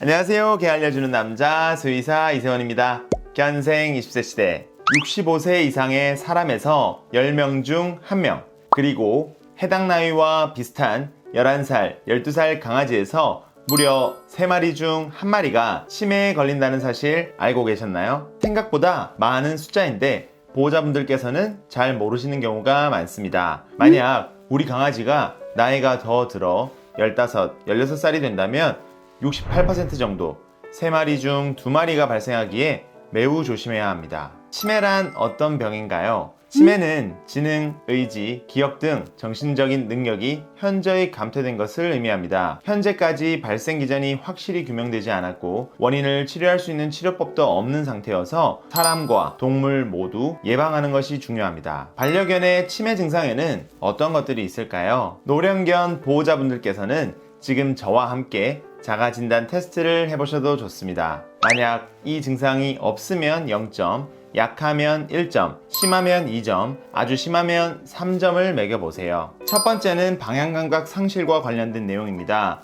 안녕하세요. 개 알려주는 남자 수의사 이세원입니다. 견생 20세 시대 65세 이상의 사람에서 10명 중 1명, 그리고 해당 나이와 비슷한 11살, 12살 강아지에서 무려 3마리 중 1마리가 치매에 걸린다는 사실 알고 계셨나요? 생각보다 많은 숫자인데 보호자분들께서는 잘 모르시는 경우가 많습니다. 만약 우리 강아지가 나이가 더 들어 15, 16살이 된다면 68% 정도, 3마리 중 2마리가 발생하기에 매우 조심해야 합니다. 치매란 어떤 병인가요? 치매는 지능, 의지, 기억 등 정신적인 능력이 현저히 감퇴된 것을 의미합니다. 현재까지 발생 기전이 확실히 규명되지 않았고 원인을 치료할 수 있는 치료법도 없는 상태여서 사람과 동물 모두 예방하는 것이 중요합니다. 반려견의 치매 증상에는 어떤 것들이 있을까요? 노령견 보호자분들께서는 지금 저와 함께 자가진단 테스트를 해보셔도 좋습니다. 만약 이 증상이 없으면 0점, 약하면 1점, 심하면 2점, 아주 심하면 3점을 매겨보세요. 첫 번째는 방향감각 상실과 관련된 내용입니다.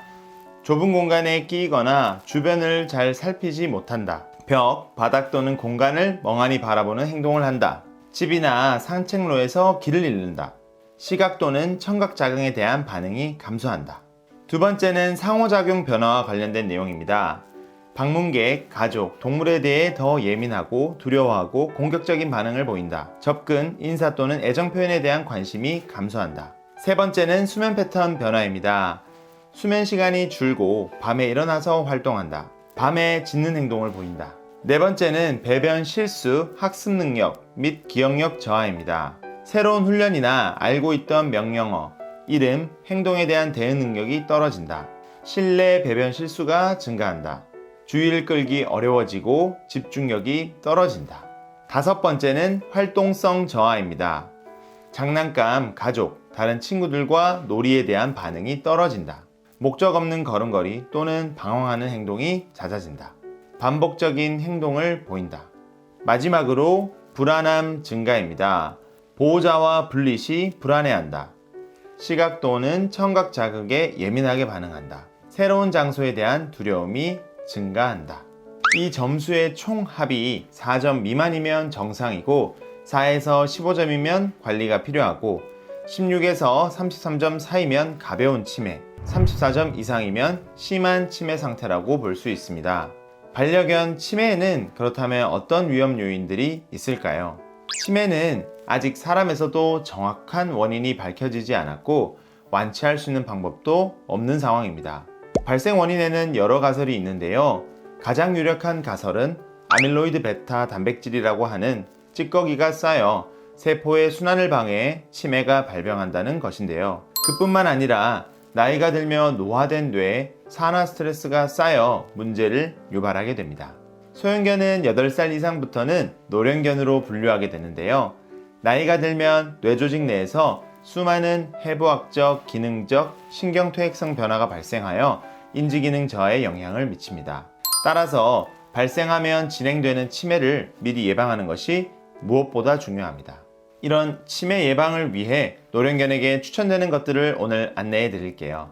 좁은 공간에 끼거나 주변을 잘 살피지 못한다. 벽, 바닥 또는 공간을 멍하니 바라보는 행동을 한다. 집이나 산책로에서 길을 잃는다. 시각 또는 청각 자극에 대한 반응이 감소한다. 두 번째는 상호작용 변화와 관련된 내용입니다. 방문객, 가족, 동물에 대해 더 예민하고 두려워하고 공격적인 반응을 보인다. 접근, 인사 또는 애정 표현에 대한 관심이 감소한다. 세 번째는 수면 패턴 변화입니다. 수면 시간이 줄고 밤에 일어나서 활동한다. 밤에 짖는 행동을 보인다. 네 번째는 배변 실수, 학습 능력 및 기억력 저하입니다. 새로운 훈련이나 알고 있던 명령어, 이름, 행동에 대한 대응 능력이 떨어진다. 실내 배변 실수가 증가한다. 주의를 끌기 어려워지고 집중력이 떨어진다. 다섯 번째는 활동성 저하입니다. 장난감, 가족, 다른 친구들과 놀이에 대한 반응이 떨어진다. 목적 없는 걸음걸이 또는 방황하는 행동이 잦아진다. 반복적인 행동을 보인다. 마지막으로 불안함 증가입니다. 보호자와 분리 시 불안해한다. 시각 또는 청각 자극에 예민하게 반응한다. 새로운 장소에 대한 두려움이 증가한다. 이 점수의 총 합이 4점 미만이면 정상이고 4에서 15점이면 관리가 필요하고 16에서 33점 사이면 가벼운 치매, 34점 이상이면 심한 치매 상태라고 볼 수 있습니다. 반려견 치매에는 그렇다면 어떤 위험 요인들이 있을까요? 치매는 아직 사람에서도 정확한 원인이 밝혀지지 않았고 완치할 수 있는 방법도 없는 상황입니다. 발생 원인에는 여러 가설이 있는데요. 가장 유력한 가설은 아밀로이드 베타 단백질이라고 하는 찌꺼기가 쌓여 세포의 순환을 방해해 치매가 발병한다는 것인데요. 그뿐만 아니라 나이가 들며 노화된 뇌에 산화 스트레스가 쌓여 문제를 유발하게 됩니다. 소형견은 8살 이상부터는 노령견으로 분류하게 되는데요. 나이가 들면 뇌조직 내에서 수많은 해부학적, 기능적, 신경퇴행성 변화가 발생하여 인지기능 저하에 영향을 미칩니다. 따라서 발생하면 진행되는 치매를 미리 예방하는 것이 무엇보다 중요합니다. 이런 치매 예방을 위해 노령견에게 추천되는 것들을 오늘 안내해 드릴게요.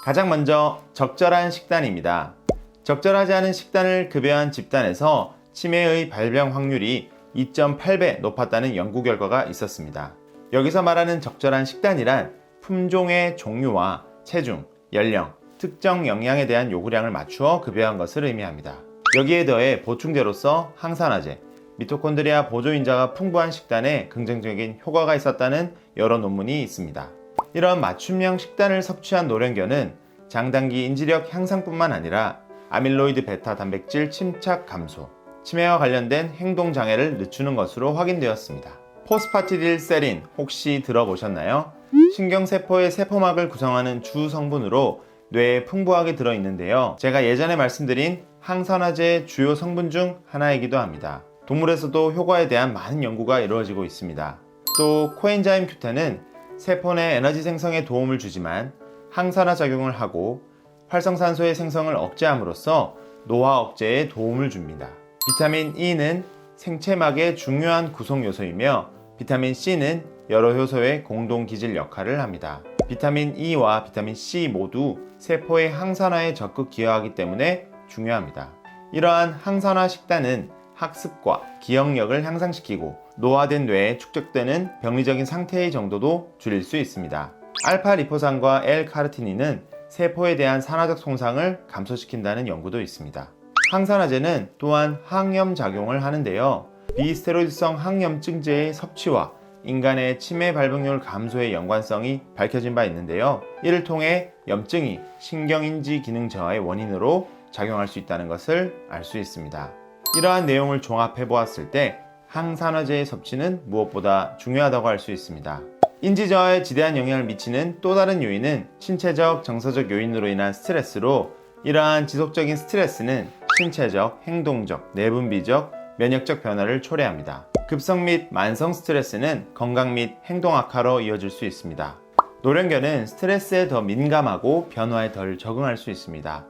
가장 먼저 적절한 식단입니다. 적절하지 않은 식단을 급여한 집단에서 치매의 발병 확률이 2.8배 높았다는 연구 결과가 있었습니다. 여기서 말하는 적절한 식단이란 품종의 종류와 체중, 연령, 특정 영양에 대한 요구량을 맞추어 급여한 것을 의미합니다. 여기에 더해 보충제로서 항산화제, 미토콘드리아 보조인자가 풍부한 식단에 긍정적인 효과가 있었다는 여러 논문이 있습니다. 이런 맞춤형 식단을 섭취한 노령견은 장단기 인지력 향상뿐만 아니라 아밀로이드 베타 단백질 침착 감소, 치매와 관련된 행동장애를 늦추는 것으로 확인되었습니다. 포스파티딜세린 혹시 들어보셨나요? 신경세포의 세포막을 구성하는 주 성분으로 뇌에 풍부하게 들어있는데요. 제가 예전에 말씀드린 항산화제의 주요 성분 중 하나이기도 합니다. 동물에서도 효과에 대한 많은 연구가 이루어지고 있습니다. 또 코엔자임 Q10은 세포 내 에너지 생성에 도움을 주지만 항산화 작용을 하고 활성산소의 생성을 억제함으로써 노화 억제에 도움을 줍니다. 비타민 E는 생체막의 중요한 구성 요소이며 비타민 C는 여러 효소의 공동 기질 역할을 합니다. 비타민 E와 비타민 C 모두 세포의 항산화에 적극 기여하기 때문에 중요합니다. 이러한 항산화 식단은 학습과 기억력을 향상시키고 노화된 뇌에 축적되는 병리적인 상태의 정도도 줄일 수 있습니다. 알파 리포산과 L-카르티닌은 세포에 대한 산화적 손상을 감소시킨다는 연구도 있습니다. 항산화제는 또한 항염 작용을 하는데요. 비스테로이드성 항염증제의 섭취와 인간의 치매 발병률 감소의 연관성이 밝혀진 바 있는데요. 이를 통해 염증이 신경인지 기능 저하의 원인으로 작용할 수 있다는 것을 알 수 있습니다. 이러한 내용을 종합해 보았을 때 항산화제의 섭취는 무엇보다 중요하다고 할 수 있습니다. 인지 저하에 지대한 영향을 미치는 또 다른 요인은 신체적, 정서적 요인으로 인한 스트레스로, 이러한 지속적인 스트레스는 신체적, 행동적, 내분비적, 면역적 변화를 초래합니다. 급성 및 만성 스트레스는 건강 및 행동 악화로 이어질 수 있습니다. 노령견은 스트레스에 더 민감하고 변화에 덜 적응할 수 있습니다.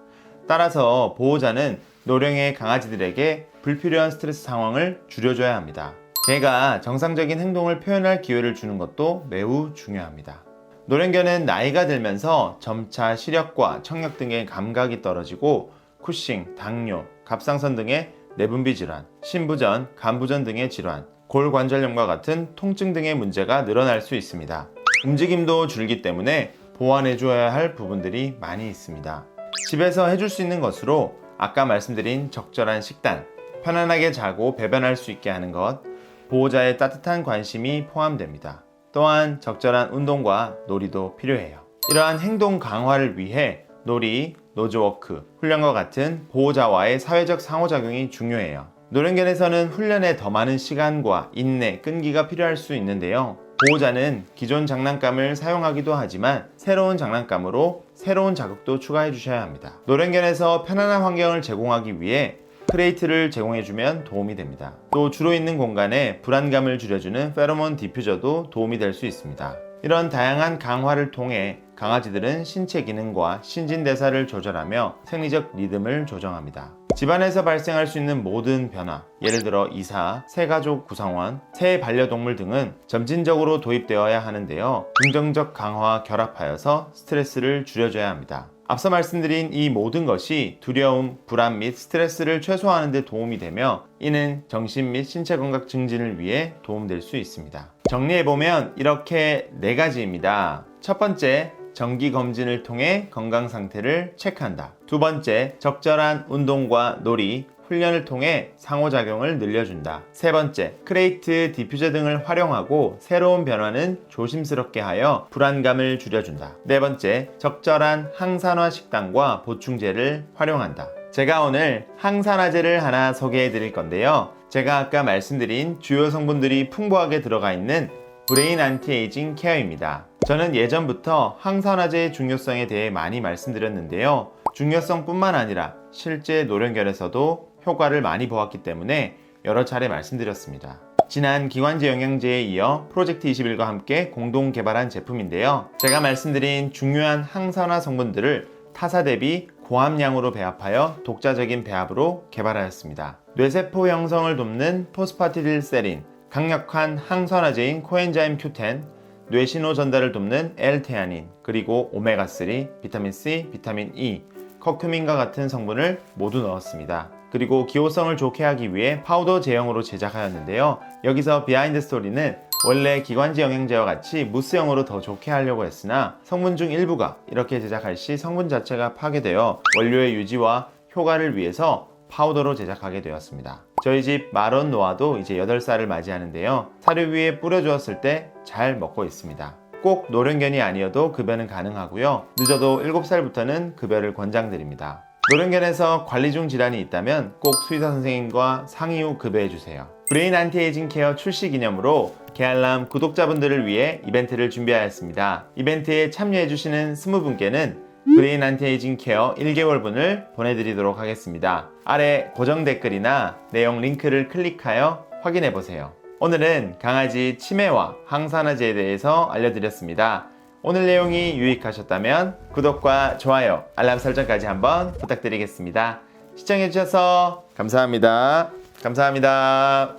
따라서 보호자는 노령의 강아지들에게 불필요한 스트레스 상황을 줄여줘야 합니다. 개가 정상적인 행동을 표현할 기회를 주는 것도 매우 중요합니다. 노령견은 나이가 들면서 점차 시력과 청력 등의 감각이 떨어지고 쿠싱, 당뇨, 갑상선 등의 내분비 질환, 신부전, 간부전 등의 질환, 골관절염과 같은 통증 등의 문제가 늘어날 수 있습니다. 움직임도 줄기 때문에 보완해 줘야 할 부분들이 많이 있습니다. 집에서 해줄 수 있는 것으로 아까 말씀드린 적절한 식단, 편안하게 자고 배변할 수 있게 하는 것, 보호자의 따뜻한 관심이 포함됩니다. 또한 적절한 운동과 놀이도 필요해요. 이러한 행동 강화를 위해 놀이, 노즈워크, 훈련과 같은 보호자와의 사회적 상호작용이 중요해요. 노령견에서는 훈련에 더 많은 시간과 인내, 끈기가 필요할 수 있는데요. 보호자는 기존 장난감을 사용하기도 하지만 새로운 장난감으로 새로운 자극도 추가해 주셔야 합니다. 노령견에서 편안한 환경을 제공하기 위해 크레이트를 제공해주면 도움이 됩니다. 또 주로 있는 공간에 불안감을 줄여주는 페로몬 디퓨저도 도움이 될 수 있습니다. 이런 다양한 강화를 통해 강아지들은 신체 기능과 신진대사를 조절하며 생리적 리듬을 조정합니다. 집안에서 발생할 수 있는 모든 변화, 예를 들어 이사, 새가족 구성원, 새 반려동물 등은 점진적으로 도입되어야 하는데요. 긍정적 강화와 결합하여서 스트레스를 줄여줘야 합니다. 앞서 말씀드린 이 모든 것이 두려움, 불안 및 스트레스를 최소화하는 데 도움이 되며 이는 정신 및 신체 건강 증진을 위해 도움될 수 있습니다. 정리해보면 이렇게 4가지입니다. 첫 번째, 정기 검진을 통해 건강 상태를 체크한다. 두 번째, 적절한 운동과 놀이, 훈련을 통해 상호작용을 늘려준다. 세 번째, 크레이트, 디퓨저 등을 활용하고 새로운 변화는 조심스럽게 하여 불안감을 줄여준다. 네 번째, 적절한 항산화 식단과 보충제를 활용한다. 제가 오늘 항산화제를 하나 소개해 드릴 건데요. 제가 아까 말씀드린 주요 성분들이 풍부하게 들어가 있는 브레인 안티에이징 케어입니다. 저는 예전부터 항산화제의 중요성에 대해 많이 말씀드렸는데요. 중요성뿐만 아니라 실제 노령견에서도 효과를 많이 보았기 때문에 여러 차례 말씀드렸습니다. 지난 기관지 영양제에 이어 프로젝트 21과 함께 공동 개발한 제품인데요. 제가 말씀드린 중요한 항산화 성분들을 타사 대비 고함량으로 배합하여 독자적인 배합으로 개발하였습니다. 뇌세포 형성을 돕는 포스파티딜세린, 강력한 항산화제인 코엔자임 Q10, 뇌신호 전달을 돕는 L테아닌, 그리고 오메가3, 비타민C, 비타민 E, 커큐민과 같은 성분을 모두 넣었습니다. 그리고 기호성을 좋게 하기 위해 파우더 제형으로 제작하였는데요. 여기서 비하인드 스토리는 원래 기관지 영양제와 같이 무스형으로 더 좋게 하려고 했으나 성분 중 일부가 이렇게 제작할 시 성분 자체가 파괴되어 원료의 유지와 효과를 위해서 파우더로 제작하게 되었습니다. 저희 집 마론 노아도 이제 8살을 맞이하는데요. 사료 위에 뿌려주었을 때 잘 먹고 있습니다. 꼭 노령견이 아니어도 급여는 가능하고요. 늦어도 7살부터는 급여를 권장드립니다. 노령견에서 관리 중 질환이 있다면 꼭 수의사 선생님과 상의 후 급여해주세요. 브레인 안티에이징 케어 출시 기념으로 개알람 구독자분들을 위해 이벤트를 준비하였습니다. 이벤트에 참여해주시는 20분께는 브레인 안티에이징 케어 1개월분을 보내드리도록 하겠습니다. 아래 고정 댓글이나 내용 링크를 클릭하여 확인해보세요. 오늘은 강아지 치매와 항산화제에 대해서 알려드렸습니다. 오늘 내용이 유익하셨다면 구독과 좋아요, 알람 설정까지 한번 부탁드리겠습니다. 시청해주셔서 감사합니다. 감사합니다.